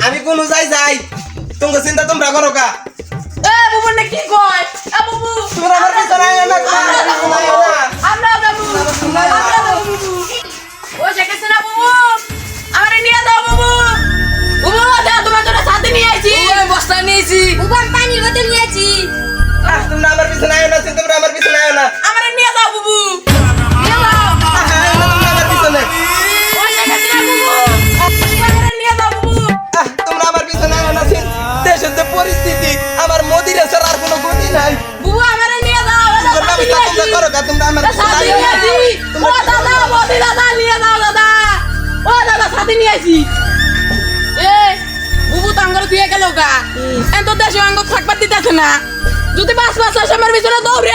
আমি কোন যাই যাই তোমাকে চিন্তা তোমরা করো কা এ বুবু নে কি কয় এ বুবু তোমরা আমার পিছনে আইও না আমরা যাবো ও শেখাছে না বুবু আমারে নিয়ে যাও বুবু বুবু দা তোমার জন্য সাথে নিয়ে আইছি বস্তা নিয়েছি বুবু আমি পানির বোতল নিয়েছি। তোমরা আমার পিছনে আইও না তোমরা আমার পিছনে আইও না আমারে নিয়ে যাও বুবু নিয়ে যাও তোমরা আমার পিছনে ও শেখাছে না বুবু আমারে নিয়ে যাও বুবু তোমরা আমার পিছনে আইও না দেশের যে পরিস্থিতি আমার মোদির ছাড়া আর কোনো গতি নাই বুবু আমারে নিয়ে যাও তোমরা ব্যবস্থা তোমরা করো কা তোমরা আমার পিছনে সাথে আইও নিয়ে না আইছি ও দাদা বদি দাদা নিয়ে যাও দাদা ও দাদা সাথে নিয়ে আইছি এ বুবু তো আঙ্গর দিয়ে গেল গা এত দেশে আঙ্গ থাকবার দিতেছে না যদি বাস বাস আসে আমার পিছনে দৌড়ে